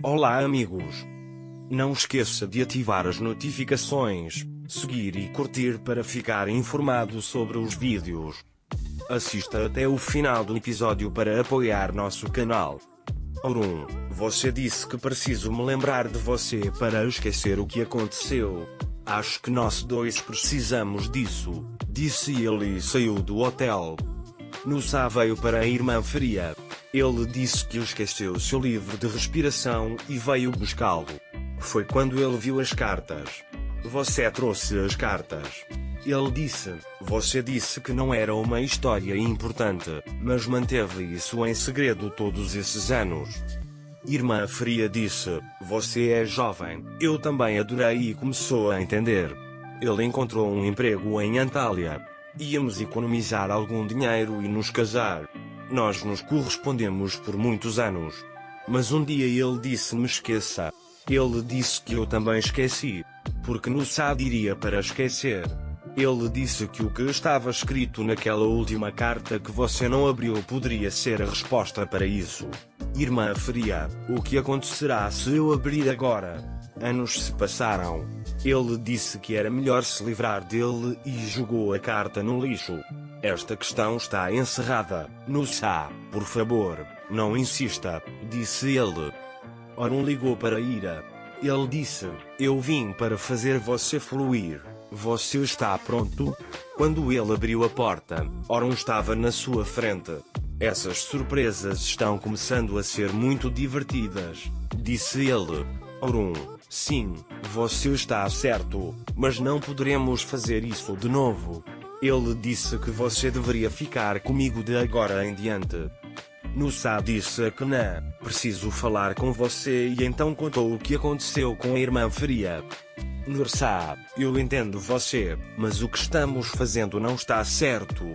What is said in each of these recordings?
Olá amigos! Não esqueça de ativar as notificações, seguir e curtir para ficar informado sobre os vídeos. Assista até o final do episódio para apoiar nosso canal. Orum, você disse que preciso me lembrar de você para esquecer o que aconteceu. Acho que nós dois precisamos disso, disse ele e saiu do hotel. Nusa veio para a irmã Faria. Ele disse que esqueceu seu livro de respiração e veio buscá-lo. Foi quando ele viu as cartas. Você trouxe as cartas. Ele disse, você disse que não era uma história importante, mas manteve isso em segredo todos esses anos. Irmã Faria disse, você é jovem, eu também adorei e começou a entender. Ele encontrou um emprego em Antália. Íamos economizar algum dinheiro e nos casar. Nós nos correspondemos por muitos anos. Mas um dia ele disse-me esqueça. Ele disse que eu também esqueci. Porque Nusa diria para esquecer. Ele disse que o que estava escrito naquela última carta que você não abriu poderia ser a resposta para isso. Irmã Faria, o que acontecerá se eu abrir agora? Anos se passaram. Ele disse que era melhor se livrar dele e jogou a carta no lixo. Esta questão está encerrada. Nusa, por favor, não insista, disse ele. Orun ligou para Ira. Ele disse, eu vim para fazer você fluir. Você está pronto? Quando ele abriu a porta, Orun estava na sua frente. Essas surpresas estão começando a ser muito divertidas, disse ele. Orun, sim, você está certo, mas não poderemos fazer isso de novo. Ele disse que você deveria ficar comigo de agora em diante. Nusa disse que não, preciso falar com você e então contou o que aconteceu com a irmã Faria. Nusa, eu entendo você, mas o que estamos fazendo não está certo.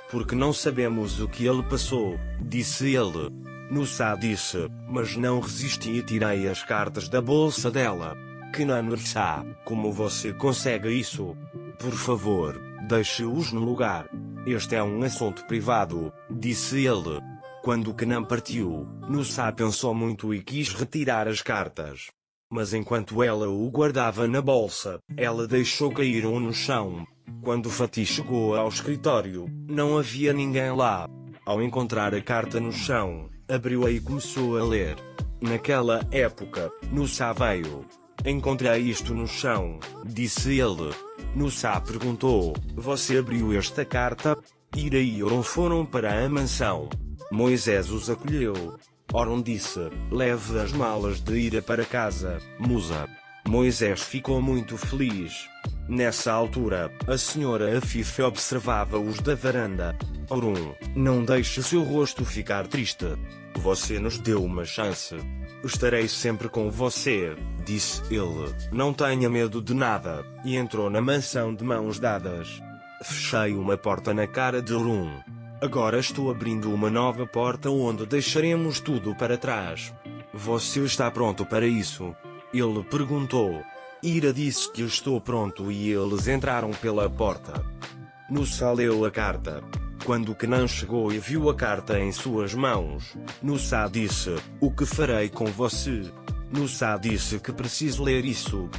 Porque não sabemos o que ele passou, disse ele. Nusa disse, mas não resisti e tirei as cartas da bolsa dela. Que não, Nusa, como você consegue isso? Por favor, deixe-os no lugar. Este é um assunto privado, disse ele. Quando Kenan partiu, Nusa pensou muito e quis retirar as cartas. Mas enquanto ela o guardava na bolsa, ela deixou cair um no chão. Quando Fatih chegou ao escritório, não havia ninguém lá. Ao encontrar a carta no chão, abriu-a e começou a ler. Naquela época, Nusa veio. Encontrei isto no chão, disse ele. Nusa perguntou, você abriu esta carta? Ira e Orun foram para a mansão. Moisés os acolheu. Orun disse, leve as malas de Ira para casa, Musa. Moisés ficou muito feliz. Nessa altura, a senhora Afif observava-os da varanda. Orun, não deixe seu rosto ficar triste. Você nos deu uma chance. Estarei sempre com você, disse ele. Não tenha medo de nada, e entrou na mansão de mãos dadas. Fechei uma porta na cara de Orun. Agora estou abrindo uma nova porta onde deixaremos tudo para trás. Você está pronto para isso? Ele perguntou. Ira disse que estou pronto e eles entraram pela porta. Nusa leu a carta. Quando Kenan chegou e viu a carta em suas mãos, Nusa disse, o que farei com você? Nusa disse que preciso ler isso.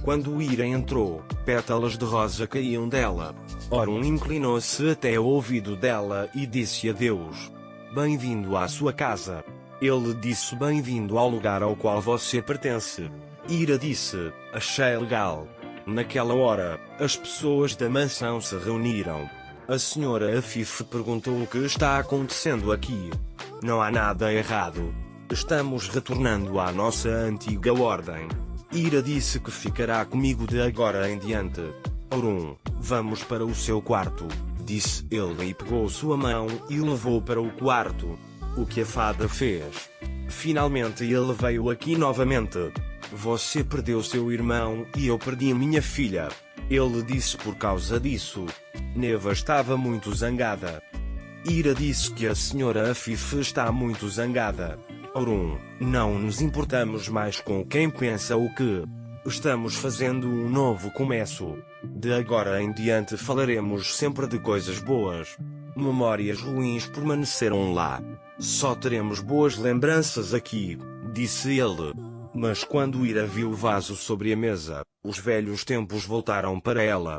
Quando Ira entrou, pétalas de rosa caíam dela. Orun inclinou-se até o ouvido dela e disse adeus. Bem-vindo à sua casa. Ele disse bem-vindo ao lugar ao qual você pertence. Ira disse, achei legal. Naquela hora, as pessoas da mansão se reuniram. A senhora Afif perguntou o que está acontecendo aqui. Não há nada errado. Estamos retornando à nossa antiga ordem. Ira disse que ficará comigo de agora em diante. Orun, vamos para o seu quarto, disse ele e pegou sua mão e o levou para o quarto. O que a fada fez? Finalmente ele veio aqui novamente. Você perdeu seu irmão e eu perdi minha filha. Ele disse por causa disso. Neva estava muito zangada. Ira disse que a senhora Afif está muito zangada. Orun, não nos importamos mais com quem pensa o que. Estamos fazendo um novo começo. De agora em diante falaremos sempre de coisas boas. Memórias ruins permaneceram lá. Só teremos boas lembranças aqui, disse ele. Mas quando Ira viu o vaso sobre a mesa, os velhos tempos voltaram para ela.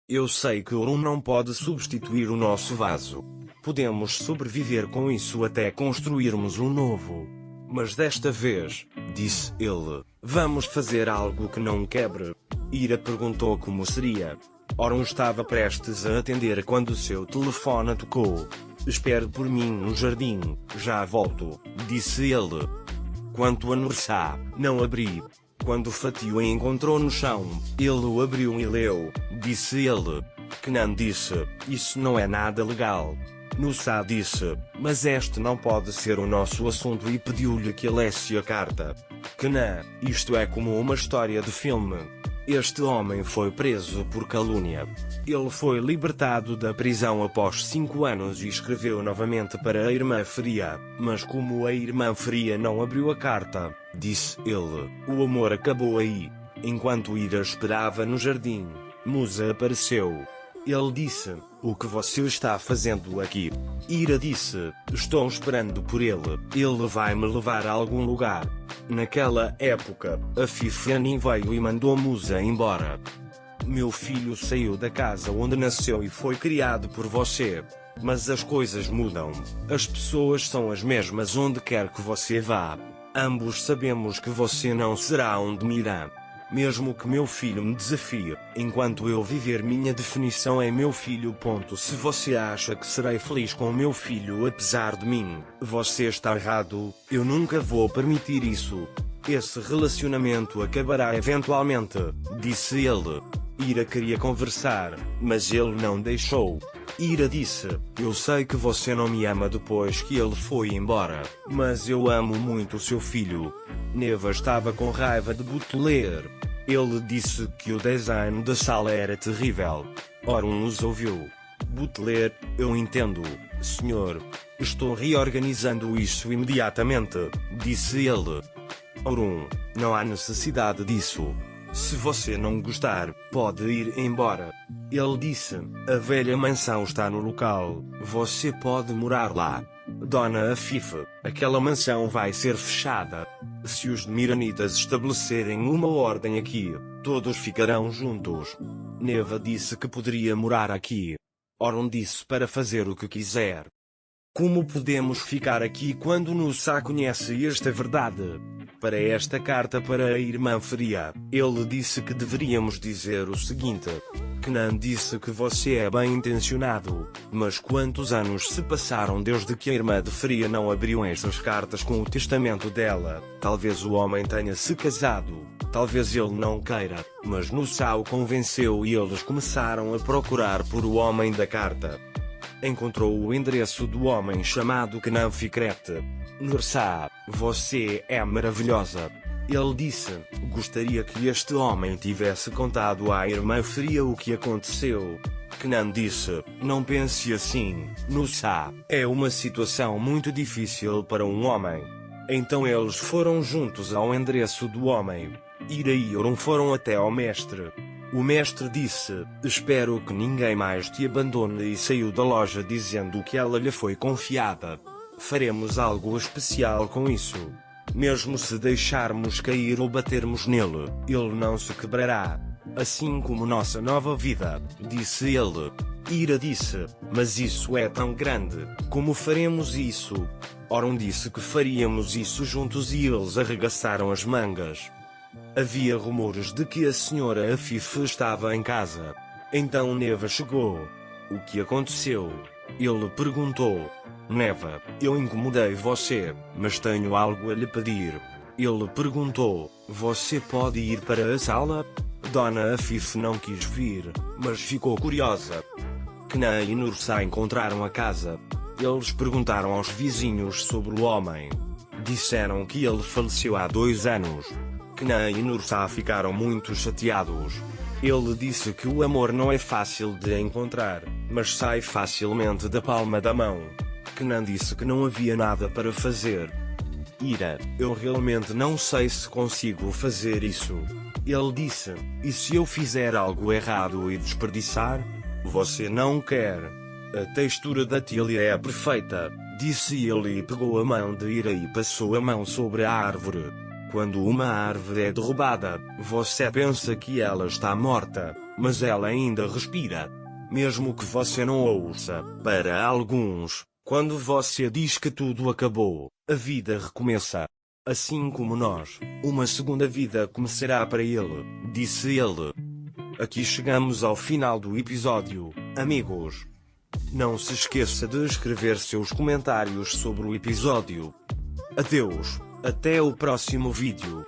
Eu sei que Orun não pode substituir o nosso vaso. Podemos sobreviver com isso até construirmos um novo. Mas desta vez, disse ele, vamos fazer algo que não quebre. Ira perguntou como seria. Orun estava prestes a atender quando seu telefone tocou. Espere por mim no jardim, já volto, disse ele. Quanto a Nursá, não abri. Quando o Fatih o encontrou no chão, ele o abriu e leu, disse ele. Kenan disse, isso não é nada legal. Nursá disse, mas este não pode ser o nosso assunto e pediu-lhe que lesse a carta. Kenan, isto é como uma história de filme. Este homem foi preso por calúnia. Ele foi libertado da prisão após 5 anos e escreveu novamente para a irmã Fria, mas como a irmã Fria não abriu a carta, disse ele, o amor acabou aí. Enquanto Ira esperava no jardim, Musa apareceu. Ele disse, o que você está fazendo aqui? Ira disse, estou esperando por ele, ele vai me levar a algum lugar. Naquela época, Afif Anin veio e mandou Musa embora. Meu filho saiu da casa onde nasceu e foi criado por você. Mas as coisas mudam. As pessoas são as mesmas onde quer que você vá. Ambos sabemos que você não será onde mirá. Mesmo que meu filho me desafie, enquanto eu viver minha definição é meu filho. Se você acha que serei feliz com meu filho apesar de mim, você está errado, eu nunca vou permitir isso. Esse relacionamento acabará eventualmente, disse ele. Ira queria conversar, mas ele não deixou. Ira disse, eu sei que você não me ama depois que ele foi embora, mas eu amo muito seu filho. Neva estava com raiva de Butler. Ele disse que o design da sala era terrível. Orun os ouviu. Butler, eu entendo, senhor. Estou reorganizando isso imediatamente, disse ele. Orun, não há necessidade disso. Se você não gostar, pode ir embora. Ele disse, a velha mansão está no local, você pode morar lá. Dona Afif, aquela mansão vai ser fechada. Se os Miranitas estabelecerem uma ordem aqui, todos ficarão juntos. Neva disse que poderia morar aqui. Orun disse para fazer o que quiser. Como podemos ficar aqui quando Nusa conhece esta verdade? Para esta carta para a irmã Fria, ele disse que deveríamos dizer o seguinte. Kenan disse que você é bem intencionado, mas quantos anos se passaram desde que a irmã de Fria não abriu estas cartas com o testamento dela? Talvez o homem tenha se casado, talvez ele não queira, mas Nusa o convenceu e eles começaram a procurar por o homem da carta. Encontrou o endereço do homem chamado Kenan Fikret. Nursá, você é maravilhosa. Ele disse, gostaria que este homem tivesse contado à irmã Fria o que aconteceu. Kenan disse, não pense assim, Nusa, é uma situação muito difícil para um homem. Então eles foram juntos ao endereço do homem. Ira e Orun foram até ao mestre. O mestre disse, espero que ninguém mais te abandone e saiu da loja dizendo que ela lhe foi confiada. Faremos algo especial com isso. Mesmo se deixarmos cair ou batermos nele, ele não se quebrará. Assim como nossa nova vida, disse ele. Ira disse, mas isso é tão grande, como faremos isso? Orun disse que faríamos isso juntos e eles arregaçaram as mangas. Havia rumores de que a senhora Afif estava em casa. Então Neva chegou. O que aconteceu? Ele perguntou. Neva, eu incomodei você, mas tenho algo a lhe pedir. Ele perguntou, você pode ir para a sala? Dona Afif não quis vir, mas ficou curiosa. Kenan e Nursá encontraram a casa. Eles perguntaram aos vizinhos sobre o homem. Disseram que ele faleceu há 2 anos. Kenan e Nursá ficaram muito chateados. Ele disse que o amor não é fácil de encontrar, mas sai facilmente da palma da mão. Kenan disse que não havia nada para fazer. Ira, eu realmente não sei se consigo fazer isso. Ele disse, e se eu fizer algo errado e desperdiçar? Você não quer. A textura da tilha é perfeita, disse ele e pegou a mão de Ira e passou a mão sobre a árvore. Quando uma árvore é derrubada, você pensa que ela está morta, mas ela ainda respira. Mesmo que você não ouça, para alguns, quando você diz que tudo acabou, a vida recomeça. Assim como nós, uma segunda vida começará para ele, disse ele. Aqui chegamos ao final do episódio, amigos. Não se esqueça de escrever seus comentários sobre o episódio. Adeus, até o próximo vídeo.